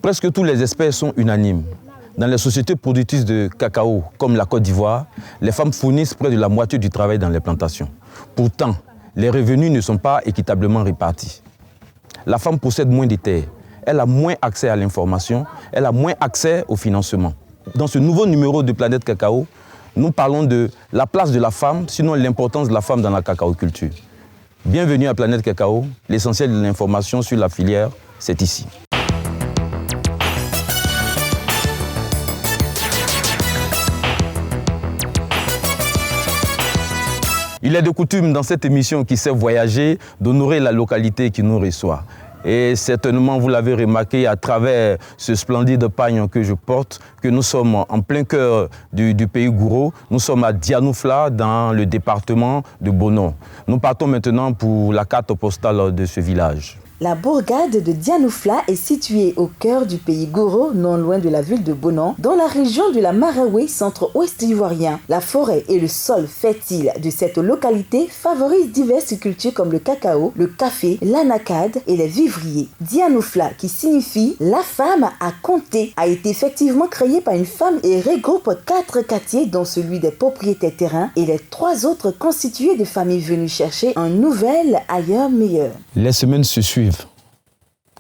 Presque tous les experts sont unanimes. Dans les sociétés productrices de cacao, comme la Côte d'Ivoire, les femmes fournissent près de la moitié du travail dans les plantations. Pourtant, les revenus ne sont pas équitablement répartis. La femme possède moins de terres, elle a moins accès à l'information, elle a moins accès au financement. Dans ce nouveau numéro de Planète Cacao, nous parlons de la place de la femme, sinon l'importance de la femme dans la cacaoculture. Bienvenue à Planète Cacao, l'essentiel de l'information sur la filière, c'est ici. Il est de coutume dans cette émission qui sait voyager d'honorer la localité qui nous reçoit. Et certainement, vous l'avez remarqué à travers ce splendide pagne que je porte, que nous sommes en plein cœur du pays Gouro. Nous sommes à Dianoufla, dans le département de Bonon. Nous partons maintenant pour la carte postale de ce village. La bourgade de Dianoufla est située au cœur du pays Gouro, non loin de la ville de Bonon, dans la région de la Maraoué, centre-ouest ivoirien. La forêt et le sol fertile de cette localité favorisent diverses cultures comme le cacao, le café, l'anacade et les vivriers. Dianoufla, qui signifie « la femme à compter », a été effectivement créé par une femme et regroupe 4 quartiers, dont celui des propriétaires terrains et les 3 autres constitués de familles venues chercher un nouvel ailleurs meilleur. Les semaines se suivent,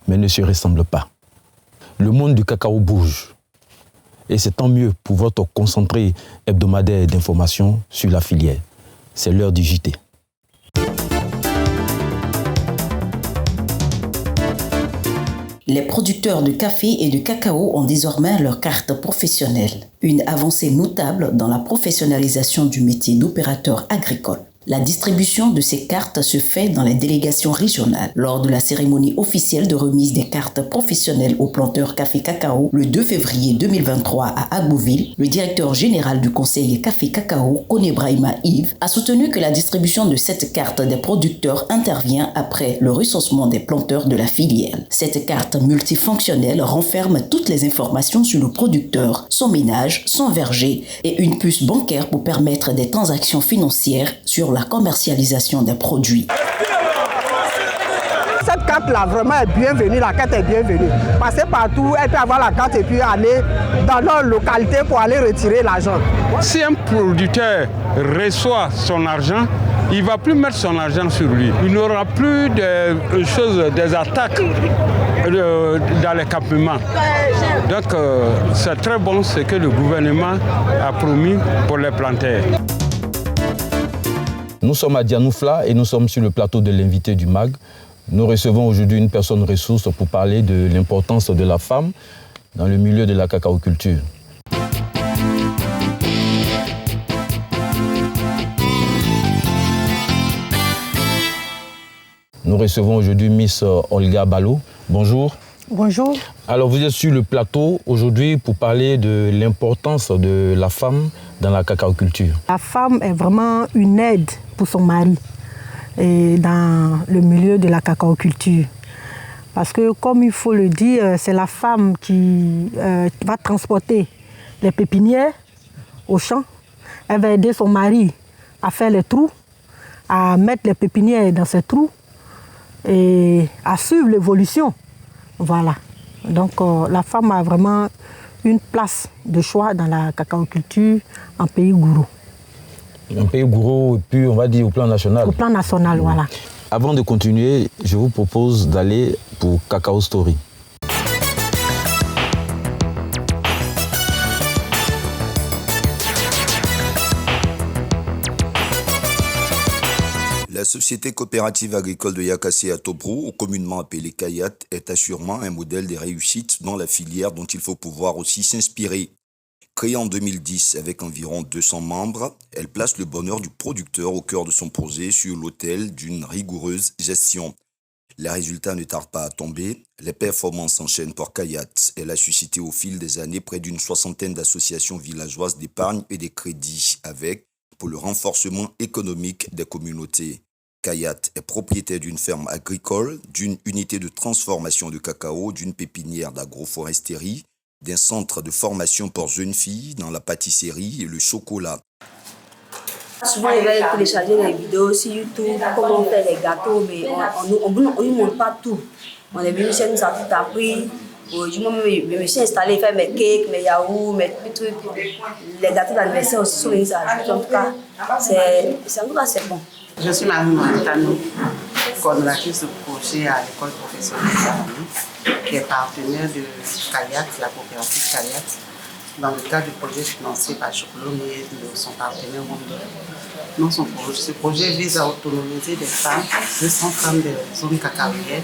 mais ne se ressemblent pas. Le monde du cacao bouge. Et c'est tant mieux pour votre concentré hebdomadaire d'informations sur la filière. C'est l'heure du JT. Les producteurs de café et de cacao ont désormais leur carte professionnelle. Une avancée notable dans la professionnalisation du métier d'opérateur agricole. La distribution de ces cartes se fait dans les délégations régionales. Lors de la cérémonie officielle de remise des cartes professionnelles aux planteurs café-cacao le 2 février 2023 à Agboville, le directeur général du conseil café-cacao, Kone Brahima Yves, a soutenu que la distribution de cette carte des producteurs intervient après le recensement des planteurs de la filière. Cette carte multifonctionnelle renferme toutes les informations sur le producteur, son ménage, son verger et une puce bancaire pour permettre des transactions financières sur la commercialisation des produits. Cette carte-là, vraiment, est bienvenue. La carte est bienvenue. Passer partout, elle peut avoir la carte et puis aller dans leur localité pour aller retirer l'argent. Si un producteur reçoit son argent, il ne va plus mettre son argent sur lui. Il n'aura plus des attaques dans les campements. Donc, c'est très bon ce que le gouvernement a promis pour les planteurs. Nous sommes à Dianoufla et nous sommes sur le plateau de l'invité du MAG. Nous recevons aujourd'hui une personne ressource pour parler de l'importance de la femme dans le milieu de la cacaoculture. Nous recevons aujourd'hui Miss Olga Balo. Bonjour. Bonjour. Alors vous êtes sur le plateau aujourd'hui pour parler de l'importance de la femme dans la cacaoculture. La femme est vraiment une aide pour son mari et dans le milieu de la cacaoculture. Parce que comme il faut le dire, c'est la femme qui va transporter les pépinières au champ. Elle va aider son mari à faire les trous, à mettre les pépinières dans ces trous et à suivre l'évolution. Voilà. Donc la femme a vraiment une place de choix dans la cacaoculture en pays Gouro. Un pays Gouro, et puis on va dire au plan national. Au plan national, voilà. Avant de continuer, je vous propose d'aller pour Cacao Story. La société coopérative agricole de Yakassé à Tobrou, communément appelée Kayat, est assurément un modèle de réussite dans la filière dont il faut pouvoir aussi s'inspirer. Créée en 2010 avec environ 200 membres, elle place le bonheur du producteur au cœur de son projet sur l'autel d'une rigoureuse gestion. Les résultats ne tardent pas à tomber, les performances s'enchaînent pour Kayat. Elle a suscité au fil des années près d'une 60aine d'associations villageoises d'épargne et de crédit avec, pour le renforcement économique des communautés. Kayat est propriétaire d'une ferme agricole, d'une unité de transformation de cacao, d'une pépinière d'agroforesterie, d'un centre de formation pour jeunes filles dans la pâtisserie et le chocolat. Souvent, il va télécharger les vidéos sur YouTube, comment on fait les gâteaux, mais on ne montre pas tout. On est venu chez nous, ça a tout appris. Moi, je me suis installée, faire mes cakes, mes yaourts, mes trucs. Les gâteaux d'anniversaire aussi sont venus s'ajouter. En tout cas, c'est bon. Je suis Marie Montano, coordonnatrice de projet à l'école professionnelle d'Arami, qui est partenaire de Kayat, la coopérative Kayat, dans le cadre du projet financé par Chocolom et de son partenaire Rondo. Ce projet vise à autonomiser des femmes, 200 femmes de zone cacaoyère.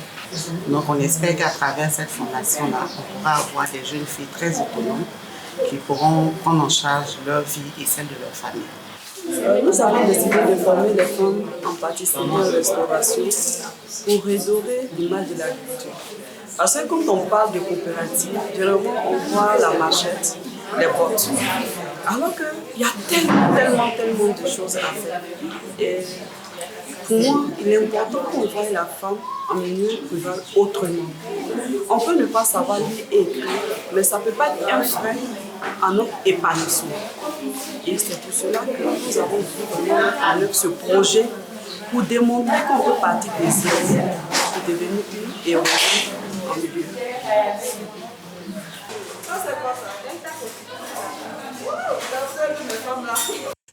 Donc on espère qu'à travers cette formation-là, on pourra avoir des jeunes filles très autonomes qui pourront prendre en charge leur vie et celle de leur famille. Nous avons décidé de former les femmes en pâtisserie et restauration pour redorer l'image de l'agriculture. Parce que quand on parle de coopérative, généralement on voit la machette, les bottes. Alors qu'il y a tellement de choses à faire. Et pour moi, il est important qu'on voie la femme en milieu rural autrement. On peut ne pas savoir lire et écrire, mais ça ne peut pas être un frein à notre épanouissement. Et c'est pour cela que nous avons voulu mettre en œuvre ce projet pour démontrer qu'on peut partir des zéros pour devenir une héroïne en milieu.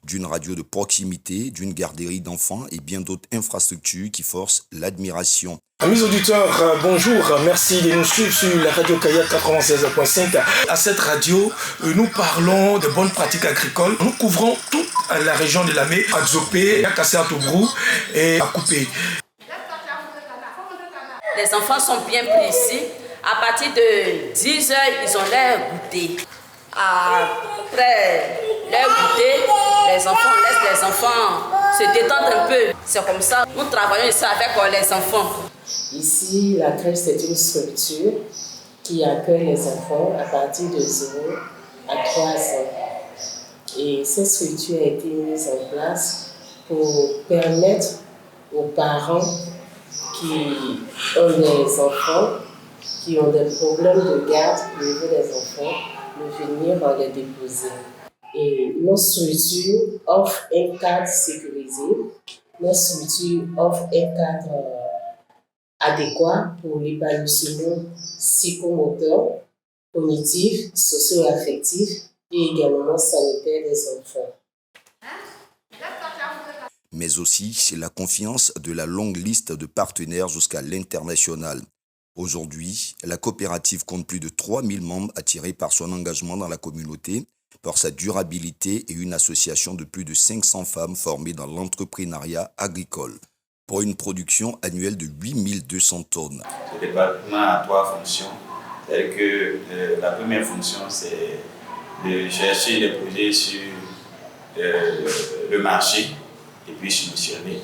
D'une radio de proximité, d'une garderie d'enfants et bien d'autres infrastructures qui forcent l'admiration. Amis auditeurs, bonjour, merci de nous suivre sur la radio Kayat 96.5. À cette radio, nous parlons de bonnes pratiques agricoles. Nous couvrons toute la région de Lamé, à Dzopé, Yakassé à Tobrou et à Coupé. Les enfants sont bien pris ici. À partir de 10 heures, ils ont l'air goûter. Après leur goûter, les enfants, on laisse les enfants se détendre un peu. C'est comme ça, nous travaillons ici avec les enfants. Ici, la crèche, c'est une structure qui accueille les enfants à partir de 0 à 3 ans. Et cette structure a été mise en place pour permettre aux parents qui ont des enfants, qui ont des problèmes de garde au niveau des enfants, de venir les déposer. Et nos structures offrent un cadre sécurisé, nos structures offrent un cadre adéquat pour l'épanouissement psychomoteur, cognitif, socio-affectif et également sanitaire des enfants. Mais aussi, c'est la confiance de la longue liste de partenaires jusqu'à l'international. Aujourd'hui, la coopérative compte plus de 3000 membres attirés par son engagement dans la communauté, par sa durabilité et une association de plus de 500 femmes formées dans l'entrepreneuriat agricole, pour une production annuelle de 8200 tonnes. Ce département a 3 fonctions. C'est-à-dire que la première fonction, c'est de chercher les projets sur le marché et puis subventionner.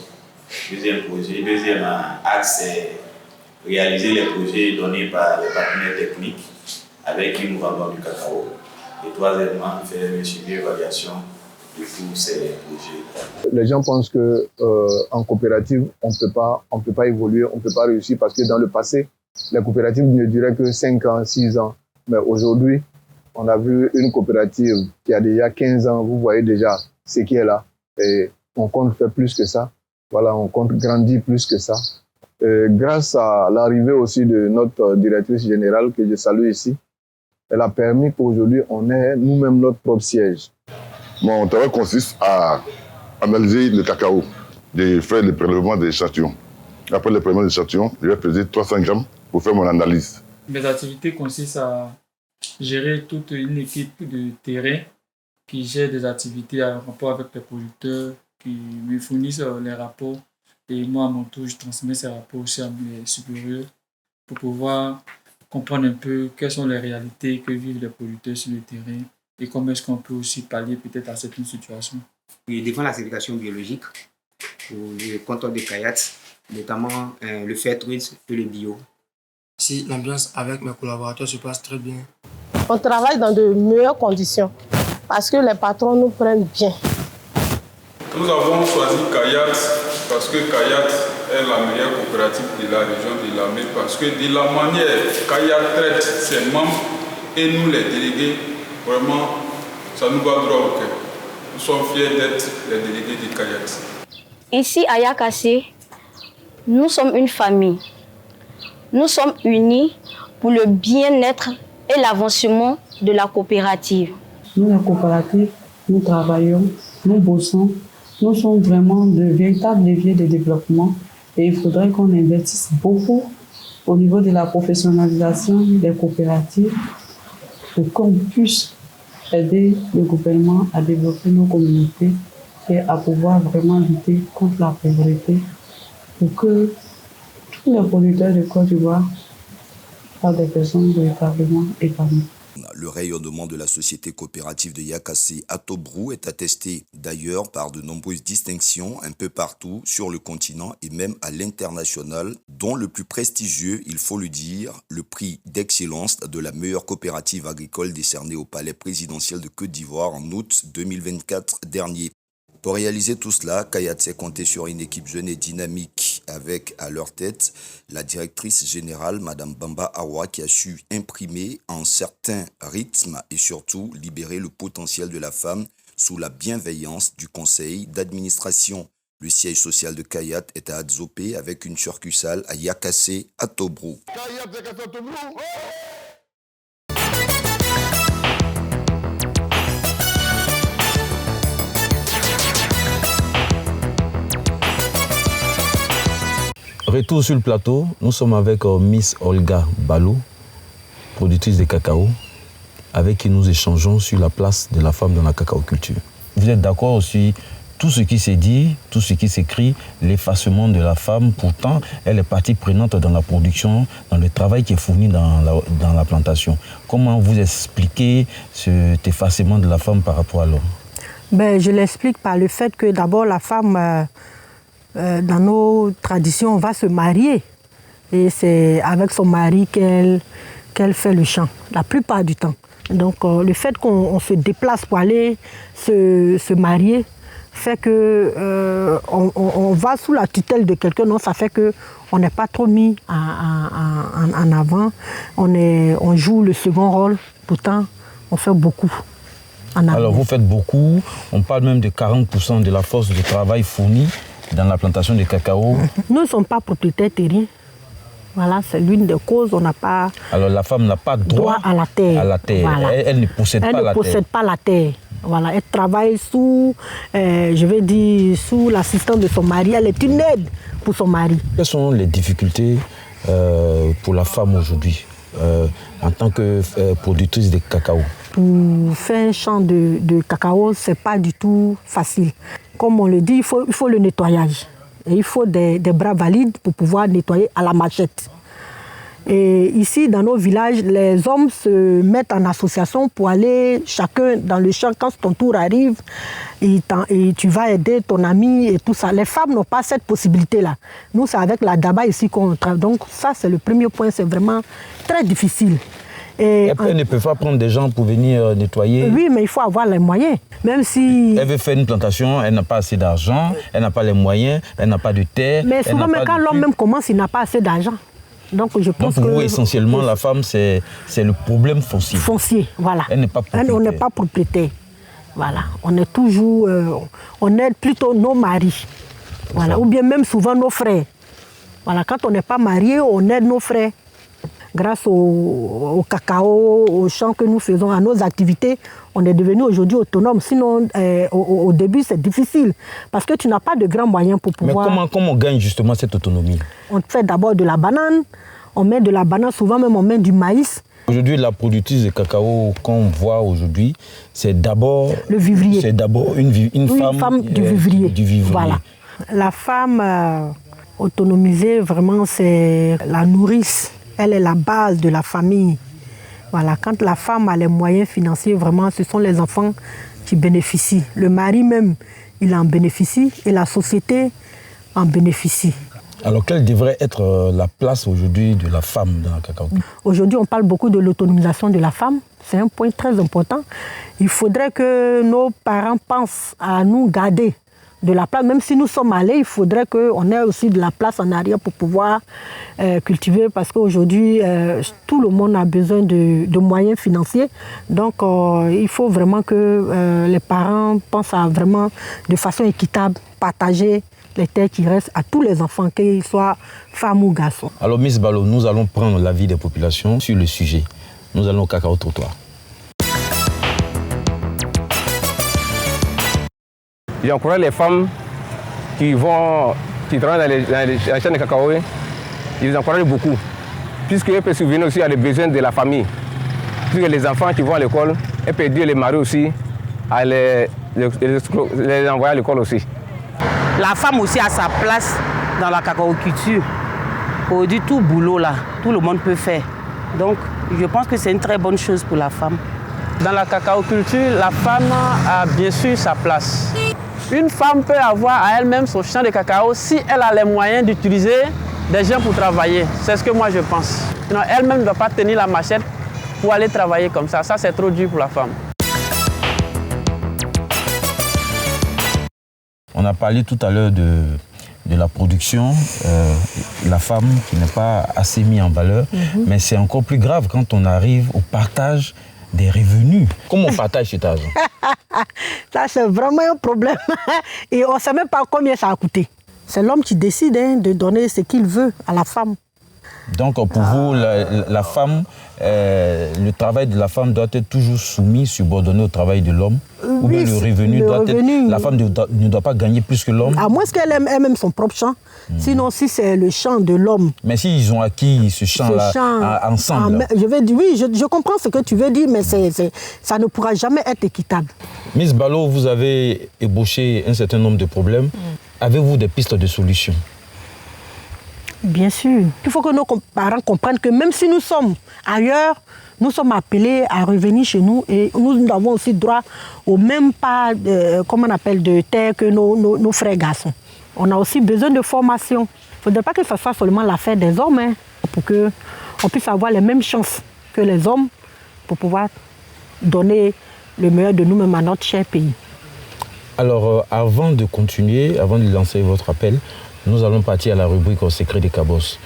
Deuxième axe, c'est réaliser les projets donnés par les partenaires techniques avec qui nous vendons du cacao. Et troisièmement, faire le suivi et l'évaluation de tous ces projets. Les gens pensent qu'en coopérative, on ne peut pas évoluer, on ne peut pas réussir parce que dans le passé, les coopératives ne duraient que 5 ans, 6 ans. Mais aujourd'hui, on a vu une coopérative qui a déjà 15 ans, vous voyez déjà ce qui est là. Et on compte faire plus que ça. Voilà, on compte grandir plus que ça. Et grâce à l'arrivée aussi de notre directrice générale, que je salue ici, elle a permis qu'aujourd'hui, on ait nous-mêmes notre propre siège. Mon travail consiste à analyser le cacao, de faire le prélèvement des échantillons. Après le prélèvement des échantillons, je vais peser 300 grammes pour faire mon analyse. Mes activités consistent à gérer toute une équipe de terrain qui gère des activités en rapport avec les producteurs, qui me fournissent les rapports. Et moi, à mon tour, je transmets ces rapports aussi à mes supérieurs pour pouvoir comprendre un peu quelles sont les réalités que vivent les producteurs sur le terrain et comment est-ce qu'on peut aussi pallier peut-être à certaines situations. Je défends la certification biologique pour le contrôle des Kayat, notamment le fair trade et le bio. Si l'ambiance avec mes collaborateurs se passe très bien. On travaille dans de meilleures conditions parce que les patrons nous prennent bien. Nous avons choisi Kayat parce que Kayat est la meilleure coopérative de la région de Lamé parce que de la manière Kayat traite ses membres et nous les délégués, vraiment, ça nous va droit au cœur. Nous sommes fiers d'être les délégués de Kayat. Ici à Yakassé, nous sommes une famille. Nous sommes unis, pour le bien-être et l'avancement de la coopérative. Nous, la coopérative, nous travaillons, nous bossons, nous sommes vraiment de véritables leviers de développement et il faudrait qu'on investisse beaucoup au niveau de la professionnalisation des coopératives pour qu'on puisse aider le gouvernement à développer nos communautés et à pouvoir vraiment lutter contre la pauvreté pour que tous les producteurs de Côte d'Ivoire soient des personnes véritablement épanouies. Le rayonnement de la société coopérative de Yakassé à Tobrou est attesté d'ailleurs par de nombreuses distinctions un peu partout sur le continent et même à l'international, dont le plus prestigieux, il faut le dire, le prix d'excellence de la meilleure coopérative agricole décerné au palais présidentiel de Côte d'Ivoire en août 2024 dernier. Pour réaliser tout cela, Kayat s'est compté sur une équipe jeune et dynamique avec à leur tête la directrice générale, Madame Bamba Awa, qui a su imprimer un certain rythme et surtout libérer le potentiel de la femme sous la bienveillance du conseil d'administration. Le siège social de Kayat est à Adzopé avec une succursale à Yakassé à Tobrou. Retour sur le plateau, nous sommes avec Miss Olga Balou, productrice de cacao, avec qui nous échangeons sur la place de la femme dans la cacaoculture. Vous êtes d'accord aussi, tout ce qui s'est dit, tout ce qui s'écrit, l'effacement de la femme, pourtant, elle est partie prenante dans la production, dans le travail qui est fourni dans la plantation. Comment vous expliquez cet effacement de la femme par rapport à l'homme? Je l'explique par le fait que d'abord la femme... dans nos traditions, on va se marier et c'est avec son mari qu'elle fait le chant, la plupart du temps. Donc le fait qu'on se déplace pour aller se marier fait qu'on va sous la tutelle de quelqu'un, non, ça fait qu'on n'est pas trop mis en avant, on joue le second rôle, pourtant on fait beaucoup. Alors vous faites beaucoup, on parle même de 40% de la force de travail fournie dans la plantation de cacao. Nous ne sommes pas propriétaires terriens. Voilà, c'est l'une des causes. On n'a pas. Alors la femme n'a pas droit à la terre. Voilà. Elle ne possède pas la terre. Elle ne possède pas la terre. Voilà, elle travaille sous l'assistance de son mari. Elle est une aide pour son mari. Quelles sont les difficultés pour la femme aujourd'hui en tant que productrice de cacao? Pour faire un champ de cacao, ce n'est pas du tout facile. Comme on le dit, il faut le nettoyage. Et il faut des bras valides pour pouvoir nettoyer à la machette. Et ici, dans nos villages, les hommes se mettent en association pour aller chacun dans le champ. Quand ton tour arrive, et tu vas aider ton ami et tout ça. Les femmes n'ont pas cette possibilité-là. Nous, c'est avec la daba ici qu'on travaille. Donc ça, c'est le premier point. C'est vraiment très difficile. Elle ne peut pas prendre des gens pour venir nettoyer. Oui, mais il faut avoir les moyens. Même si... Elle veut faire une plantation, elle n'a pas assez d'argent, elle n'a pas les moyens, elle n'a pas de terre. Mais souvent, quand l'homme même commence, il n'a pas assez d'argent. Donc je pense que... vous, essentiellement, la femme, c'est le problème foncier. Foncier, voilà. Elle n'est pas propriétaire. On n'est pas propriétaire. Voilà. On est toujours... on aide plutôt nos maris. Voilà. Ou bien même souvent nos frères. Voilà. Quand on n'est pas marié, on aide nos frères. Grâce au cacao, au champ que nous faisons, à nos activités, on est devenu aujourd'hui autonome. Sinon, au début, c'est difficile parce que tu n'as pas de grands moyens pour pouvoir... Mais comment on gagne justement cette autonomie? On fait d'abord de la banane, on met de la banane, souvent même on met du maïs. Aujourd'hui, la productrice de cacao qu'on voit aujourd'hui, c'est d'abord... Le vivrier. C'est d'abord une femme du vivrier. Voilà. La femme autonomisée, vraiment, c'est la nourrice. Elle est la base de la famille. Voilà, quand la femme a les moyens financiers, vraiment, ce sont les enfants qui bénéficient. Le mari même, il en bénéficie et la société en bénéficie. Alors, quelle devrait être la place aujourd'hui de la femme dans la cacao? Aujourd'hui, on parle beaucoup de l'autonomisation de la femme. C'est un point très important. Il faudrait que nos parents pensent à nous garder de la place. Même si nous sommes allés, il faudrait qu'on ait aussi de la place en arrière pour pouvoir cultiver, parce qu'aujourd'hui, tout le monde a besoin de moyens financiers. Donc, il faut vraiment que les parents pensent à vraiment, de façon équitable, partager les terres qui restent à tous les enfants, qu'ils soient femmes ou garçons. Alors Miss Balo, nous allons prendre l'avis des populations sur le sujet. Nous allons au cacao trottoir. J'encourage les femmes qui travaillent dans les chaînes de cacao, je les encourage beaucoup, puisqu'elles peuvent subvenir aussi à les besoins de la famille. Puisque les enfants qui vont à l'école, elles peuvent aider les maris aussi à les envoyer à l'école aussi. La femme aussi a sa place dans la cacaoculture. Aujourd'hui, tout boulot là, tout le monde peut faire. Donc, je pense que c'est une très bonne chose pour la femme. Dans la cacaoculture, la femme a bien sûr sa place. Une femme peut avoir à elle-même son champ de cacao si elle a les moyens d'utiliser des gens pour travailler. C'est ce que moi je pense. Sinon, elle-même ne doit pas tenir la machette pour aller travailler comme ça. Ça, c'est trop dur pour la femme. On a parlé tout à l'heure de la production, la femme qui n'est pas assez mise en valeur, mais c'est encore plus grave quand on arrive au partage des revenus. Comment on partage cet argent? Ça, c'est vraiment un problème. Et on ne sait même pas combien ça a coûté. C'est l'homme qui décide de donner ce qu'il veut à la femme. Donc pour vous, la femme, le travail de la femme doit être toujours soumis, subordonné au travail de l'homme? Ou bien le revenu doit être... La femme ne doit pas gagner plus que l'homme? À moins qu'elle ait même son propre champ. Sinon, si c'est le champ de l'homme... Mais s'ils ont acquis ce champ-là ensemble... Je vais dire, oui, je comprends ce que tu veux dire, mais ça ne pourra jamais être équitable. Miss Balo, vous avez ébauché un certain nombre de problèmes. Avez-vous des pistes de solutions? Bien sûr. Il faut que nos parents comprennent que même si nous sommes ailleurs, nous sommes appelés à revenir chez nous et nous avons aussi droit au même pas de terre que nos frères garçons. On a aussi besoin de formation. Il ne faudrait pas que ce soit seulement l'affaire des hommes, pour qu'on puisse avoir les mêmes chances que les hommes pour pouvoir donner le meilleur de nous-mêmes à notre cher pays. Alors, avant de continuer, avant de lancer votre appel, nous allons partir à la rubrique au secret des cabosses.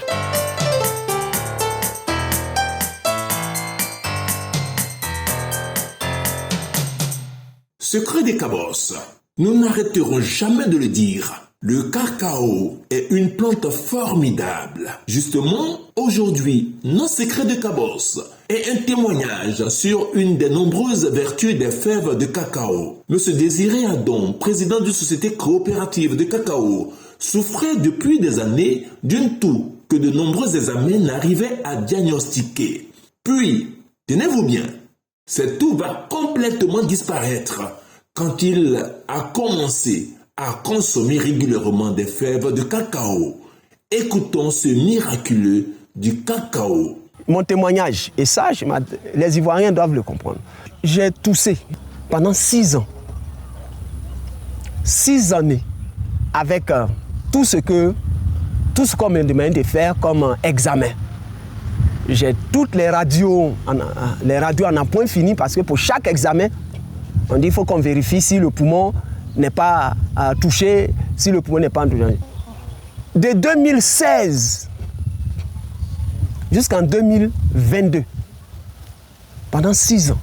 Secret des cabosses. Nous n'arrêterons jamais de le dire. Le cacao est une plante formidable. Justement, aujourd'hui, nos secrets de cabosses est un témoignage sur une des nombreuses vertus des fèves de cacao. Monsieur Désiré Adon, président d'une société coopérative de cacao, souffrait depuis des années d'une toux que de nombreux examens n'arrivaient à diagnostiquer. Puis, tenez-vous bien, cette toux va complètement disparaître quand il a commencé à consommer régulièrement des fèves de cacao. Écoutons ce miraculeux du cacao. Mon témoignage, et ça, les Ivoiriens doivent le comprendre. J'ai toussé pendant 6 ans. 6 années avec tout ce qu'on me demande de faire comme examen. J'ai toutes les radios en un point fini parce que pour chaque examen, on dit qu'il faut qu'on vérifie si le poumon n'est pas touché, si le poumon n'est pas touché. De 2016 jusqu'en 2022, pendant 6 ans.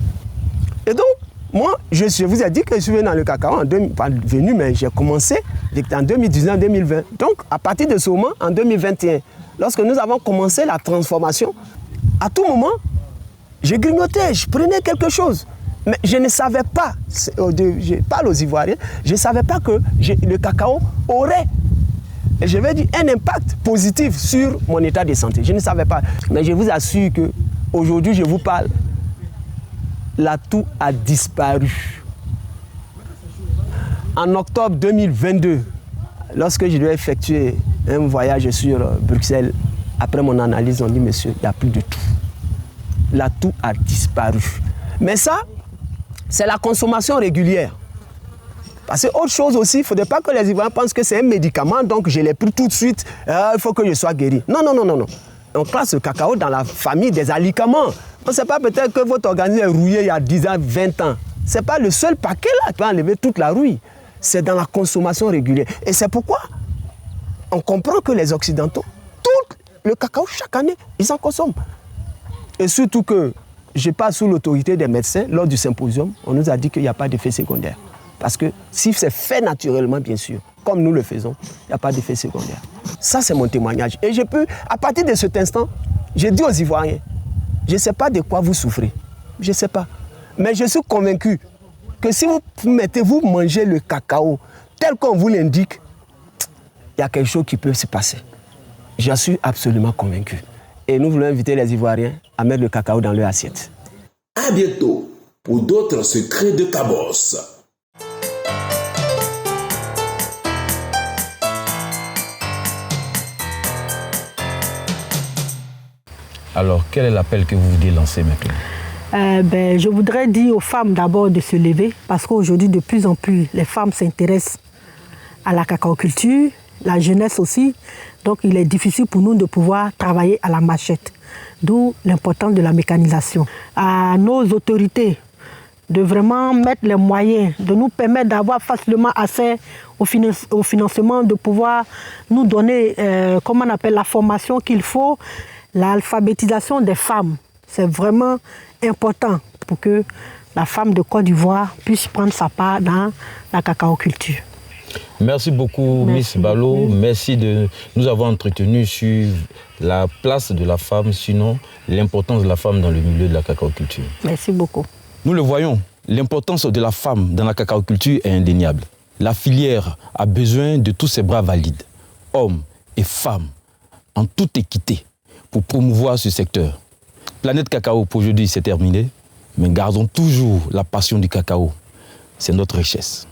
Et donc, moi, je vous ai dit que je suis venu dans le cacao, pas venu, mais j'ai commencé en 2019-2020. Donc, à partir de ce moment, en 2021, lorsque nous avons commencé la transformation, à tout moment, je grignotais, je prenais quelque chose. Mais je ne savais pas, je parle aux Ivoiriens, je ne savais pas que le cacao aurait, je vais dire, un impact positif sur mon état de santé. Je ne savais pas. Mais je vous assure qu'aujourd'hui, je vous parle, la toux a disparu. En octobre 2022, lorsque je devais effectuer un voyage sur Bruxelles, après mon analyse, on dit, monsieur, il n'y a plus de toux. La toux a disparu. Mais ça, c'est la consommation régulière. Parce que autre chose aussi, il ne faudrait pas que les Ivoiriens pensent que c'est un médicament, donc je l'ai pris tout de suite, il faut que je sois guéri. Non, non, non, non, non. On classe le cacao dans la famille des alicaments. On ne sait pas peut-être que votre organisme est rouillé il y a 10 ans, 20 ans. Ce n'est pas le seul paquet là qui va enlever toute la rouille. C'est dans la consommation régulière. Et c'est pourquoi on comprend que les Occidentaux, tout le cacao, chaque année, ils en consomment. Et surtout que je passe sous l'autorité des médecins, lors du symposium, on nous a dit qu'il n'y a pas d'effet secondaire. Parce que si c'est fait naturellement, bien sûr, comme nous le faisons, il n'y a pas d'effet secondaire. Ça, c'est mon témoignage. Et je peux, à partir de cet instant, je dis aux Ivoiriens, je ne sais pas de quoi vous souffrez. Je ne sais pas. Mais je suis convaincu que si vous mangez le cacao tel qu'on vous l'indique, il y a quelque chose qui peut se passer. J'en suis absolument convaincu. Et nous voulons inviter les Ivoiriens à mettre le cacao dans leur assiette. À bientôt pour d'autres secrets de Cabos. Alors, quel est l'appel que vous voulez lancer maintenant? Je voudrais dire aux femmes d'abord de se lever parce qu'aujourd'hui, de plus en plus, les femmes s'intéressent à la cacaoculture, la jeunesse aussi. Donc, il est difficile pour nous de pouvoir travailler à la machette. D'où l'importance de la mécanisation. À nos autorités de vraiment mettre les moyens, de nous permettre d'avoir facilement accès au financement, de pouvoir nous donner, comment on appelle, la formation qu'il faut, l'alphabétisation des femmes. C'est vraiment important pour que la femme de Côte d'Ivoire puisse prendre sa part dans la cacaoculture. Merci beaucoup, Miss Balo. Merci de nous avoir entretenus sur la place de la femme, sinon l'importance de la femme dans le milieu de la cacaoculture. Merci beaucoup. Nous le voyons, l'importance de la femme dans la cacaoculture est indéniable. La filière a besoin de tous ses bras valides, hommes et femmes, en toute équité, pour promouvoir ce secteur. Planète Cacao pour aujourd'hui, c'est terminé, mais gardons toujours la passion du cacao. C'est notre richesse.